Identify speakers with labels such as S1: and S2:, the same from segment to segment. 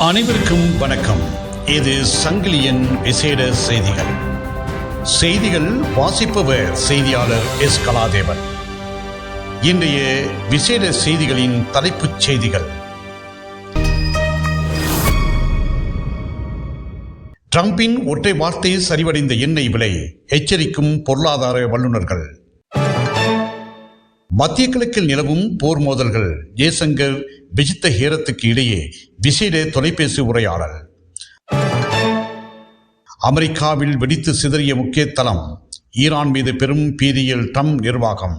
S1: அனைவருக்கும் வணக்கம். இது சங்கிலியன் விசேட செய்திகள். செய்திகள் வாசிப்பவர் செய்தியாளர் எஸ். கலாதேவன். இன்றைய விசேட செய்திகளின் தலைப்புச் செய்திகள். ட்ரம்பின் ஒற்றை வார்த்தை சரிவடைந்த எண்ணெய் விலை, எச்சரிக்கும் பொருளாதார வல்லுநர்கள். மத்திய கிழக்கில் நிலவும் போர் மோதல்கள், ஜெய்சங்கர் விஜித்த ஹேரத்துக்கு இடையே விசேட தொலைபேசி உரையாடல். அமெரிக்காவில் வெடித்து சிதறிய முக்கிய தளம், ஈரான் மீது பெரும் பீதியில் ட்ரம்ப் நிர்வாகம்.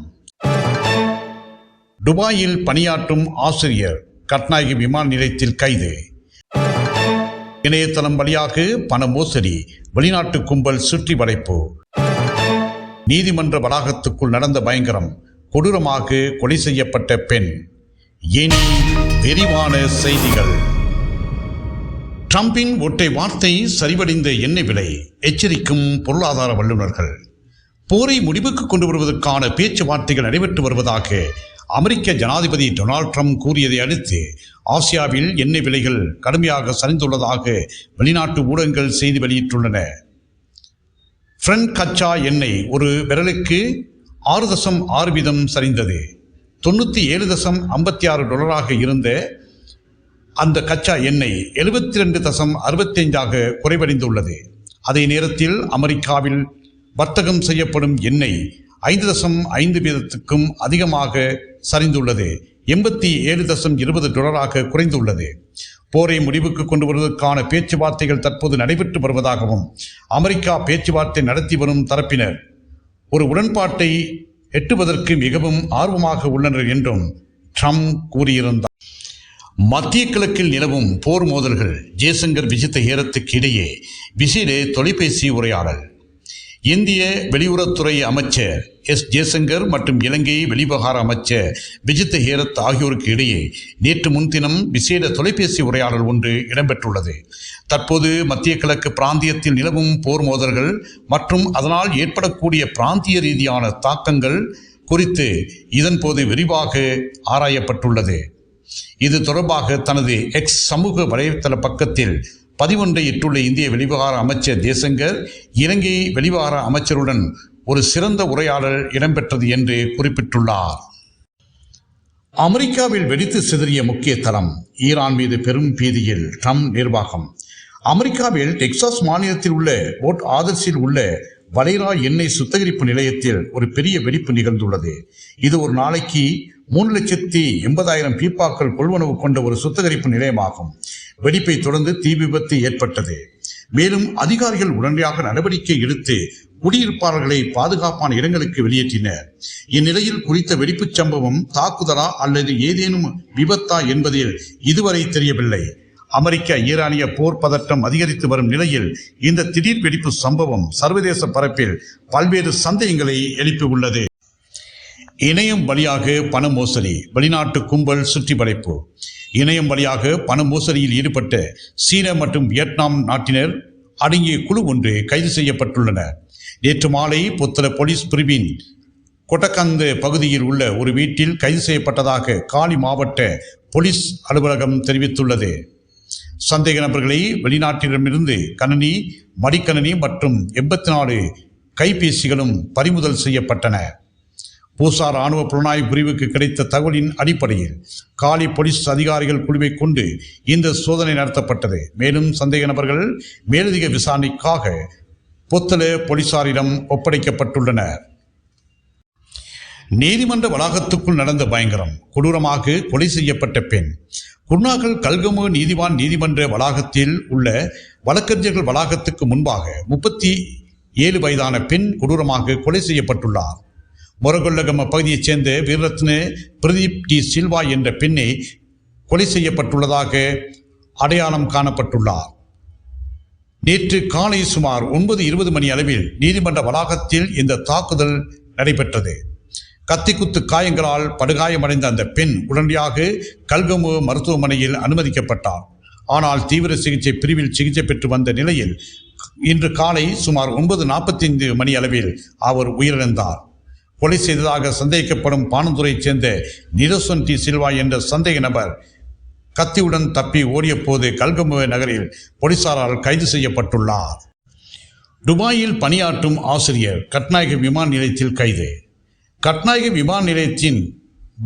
S1: துபாயில் பணியாற்றும் ஆசிரியர் கட்நாயகி விமான நிலையத்தில் கைது. இணையதளம் வழியாக பண மோசடி, வெளிநாட்டு கும்பல் சுற்றி வளைப்பு. நீதிமன்ற வளாகத்துக்குள் நடந்த பயங்கரம், கொடூரமாக கொலை செய்யப்பட்ட பெண். இனி விரிவான செய்திகள். ட்ரம்பின் ஒற்றை வார்த்தை சரிவடைந்த எண்ணெய் விலை, எச்சரிக்கும் பொருளாதார வல்லுநர்கள். போரை முடிவுக்கு கொண்டு வருவதற்கான பேச்சுவார்த்தைகள் நடைபெற்று வருவதாக அமெரிக்க ஜனாதிபதி டொனால்ட் ட்ரம்ப் கூறியதை அடுத்து ஆசியாவில் எண்ணெய் விலைகள் கடுமையாக சரிந்துள்ளதாக வெளிநாட்டு ஊடகங்கள் செய்தி வெளியிட்டுள்ளன. பிரெண்ட் கச்சா எண்ணெய் ஒரு பெரலுக்கு 6.6% சரிந்தது. $97.56 இருந்த அந்த கச்சா எண்ணெய் 72.65 குறைவடைந்துள்ளது. அதே நேரத்தில் அமெரிக்காவில் வர்த்தகம் செய்யப்படும் எண்ணெய் 5.5% அதிகமாக சரிந்துள்ளது. $87.20 குறைந்துள்ளது. போரை முடிவுக்கு கொண்டு வருவதற்கான பேச்சுவார்த்தைகள் தற்போது நடைபெற்று வருவதாகவும் அமெரிக்கா பேச்சுவார்த்தை நடத்தி வரும் தரப்பினர் ஒரு உடன்பாட்டை எட்டுவதற்கு மிகவும் ஆர்வமாக உள்ளனர் என்றும் ட்ரம்ப் கூறியிருந்தார். மத்திய கிழக்கில் நிலவும் போர் மோதல்கள், ஜெய்சங்கர் விஜித்த ஹேரத்துக்கு இடையே விசேட தொலைபேசி உரையாடல். இந்திய வெளியுறவுத்துறை அமைச்சர் எஸ். ஜெய்சங்கர் மற்றும் இலங்கை வெளிவிவகார அமைச்சர் விஜித்த ஹேரத் ஆகியோருக்கு இடையே நேற்று முன்தினம் விசேட தொலைபேசி உரையாடல் ஒன்று இடம்பெற்றுள்ளது. தற்போது மத்திய கிழக்கு பிராந்தியத்தில் நிலவும் போர் மோதல்கள் மற்றும் அதனால் ஏற்படக்கூடிய பிராந்திய ரீதியான தாக்கங்கள் குறித்து இதன்போது விரிவாக ஆராயப்பட்டுள்ளது. இது தொடர்பாக தனது எக்ஸ் சமூக வலைத்தள பக்கத்தில் பதிவொன்றை இட்டுள்ள இந்திய வெளிவிவகார அமைச்சர் ஜெய்சங்கர், இலங்கை வெளிவிவகார அமைச்சருடன் ஒரு சிறந்த உரையாடல் இடம்பெற்றது என்று குறிப்பிட்டுள்ளார். அமெரிக்காவில் வெடித்து சிதறிய முக்கிய தளம், ஈரான் மீது பெரும் பீதியில் ட்ரம்ப் நிர்வாகம். அமெரிக்காவில் டெக்சாஸ் மாநிலத்தில் உள்ள போர்ட் ஆதர்ஸில் உள்ள வளைரா எண்ணெய் சுத்திகரிப்பு நிலையத்தில் ஒரு பெரிய வெடிப்பு நிகழ்ந்துள்ளது. இது ஒரு நாளைக்கு 3,80,000 பீப்பாக்கள் கொள்வனவு கொண்ட ஒரு சுத்திகரிப்பு நிலையமாகும். வெடிப்பை தொடர்ந்து தீ விபத்து ஏற்பட்டது. மேலும் அதிகாரிகள் உடனடியாக நடவடிக்கை எடுத்து குடியிருப்பாளர்களை பாதுகாப்பான இடங்களுக்கு வெளியேற்றினர். இந்நிலையில் குறித்த வெடிப்புச் சம்பவம் தாக்குதலா அல்லது ஏதேனும் விபத்தா என்பதில் இதுவரை தெரியவில்லை. அமெரிக்க ஈரானிய போர் பதட்டம் அதிகரித்து வரும் நிலையில் இந்த திடீர் வெடிப்பு சம்பவம் சர்வதேச பரப்பில் பல்வேறு சந்தேகங்களை எழுப்பியுள்ளது. இணையம் வழியாக பண மோசடி, வெளிநாட்டு கும்பல் சுற்றி வளைப்பு. இணையம் வழியாக பண மோசடியில் ஈடுபட்ட சீன மற்றும் வியட்நாம் நாட்டினர் அடங்கிய குழு ஒன்று கைது செய்யப்பட்டுள்ளனர். நேற்று மாலை புத்தள போலீஸ் பிரிவின் கொட்டகந்த பகுதியில் உள்ள ஒரு வீட்டில் கைது செய்யப்பட்டதாக காலி மாவட்ட போலீஸ் அலுவலகம் தெரிவித்துள்ளது. சந்தேக நபர்களை வெளிநாட்டிடமிருந்து கணனி, மடிக்கணனி மற்றும் 84 கைபேசிகளும் பறிமுதல் செய்யப்பட்டன. பூசா இராணுவ புலனாய்வு பிரிவுக்கு கிடைத்த தகவலின் அடிப்படையில் காலி போலீஸ் அதிகாரிகள் குழுவை கொண்டு இந்த சோதனை நடத்தப்பட்டது. மேலும் சந்தேக நபர்கள் மேலதிக விசாரணைக்காக புத்தள போலீசாரிடம் ஒப்படைக்கப்பட்டுள்ளனர். நீதிமன்ற வளாகத்துக்குள் நடந்த பயங்கரம், கொடூரமாக கொலை செய்யப்பட்ட பெண். குர்நாகல் கல்கமு நீதிவான் நீதிமன்ற வளாகத்தில் உள்ள வழக்கறிஞர்கள் வளாகத்துக்கு முன்பாக 37 வயதான பெண் கொடூரமாக கொலை செய்யப்பட்டுள்ளார். மொரகொல்லகம பகுதியைச் சேர்ந்த வீரரத்ன பிரதீப் டி சில்வா என்ற பெண்ணை கொலை செய்யப்பட்டுள்ளதாக அடையாளம் காணப்பட்டுள்ளார். நேற்று காலை சுமார் 9:20 மணி அளவில் நீதிமன்ற வளாகத்தில் இந்த தாக்குதல் நடைபெற்றது. கத்திக்குத்து காயங்களால் படுகாயமடைந்த அந்த பெண் உடனடியாக கல்கமு மருத்துவமனையில் அனுமதிக்கப்பட்டார். ஆனால் தீவிர சிகிச்சை பிரிவில் சிகிச்சை பெற்று வந்த நிலையில் இன்று காலை சுமார் 9:45 மணி அளவில் அவர் உயிரிழந்தார். கொலை செய்ததாக சந்தேகிக்கப்படும் பானந்துரையைச் சேர்ந்த நிரோசன் டி சில்வா என்ற சந்தேக நபர் கத்தியுடன் தப்பி ஓடிய போது கல்கமுவ நகரில் போலீசாரால் கைது செய்யப்பட்டுள்ளார். துபாயில் பணியாற்றும் ஆசிரியர் கட்நாயக்க விமான நிலையத்தில் கைது. கட்நாயக்க விமான நிலையத்தின்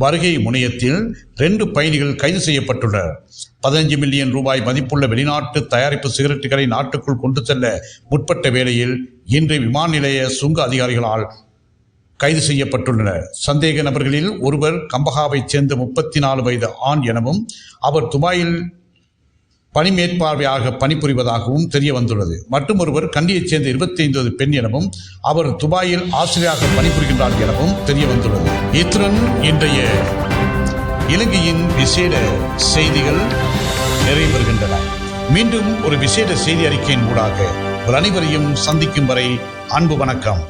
S1: வருகை முனையத்தில் 2 பயணிகள் கைது செய்யப்பட்டுள்ளனர். 15 மில்லியன் ரூபாய் மதிப்புள்ள வெளிநாட்டு தயாரிப்பு சிகரெட்டுகளை நாட்டுக்குள் கொண்டு செல்ல முற்பட்ட வேளையில் இன்று விமான நிலைய சுங்க அதிகாரிகளால் கைது செய்யப்பட்டுள்ளனர். சந்தேக நபர்களில் ஒருவர் கம்பஹாவைச் சேர்ந்த 34 வயது ஆண் எனவும் அவர் துபாயில் பணி மேற்பார்வையாக பணிபுரிவதாகவும் தெரிய வந்துள்ளது. மற்றும் ஒருவர் கண்டியைச் சேர்ந்த 25 வயது பெண் எனவும் அவர் துபாயில் ஆசிரியராக பணிபுரிகின்றார் எனவும் தெரிய வந்துள்ளது. இத்துடன் இன்றைய இலங்கையின் விசேட செய்திகள் நிறைவேறுகின்றன. மீண்டும் ஒரு விசேட செய்தி அறிக்கையின் ஊடாக அனைவரையும் சந்திக்கும் வரை அன்பு வணக்கம்.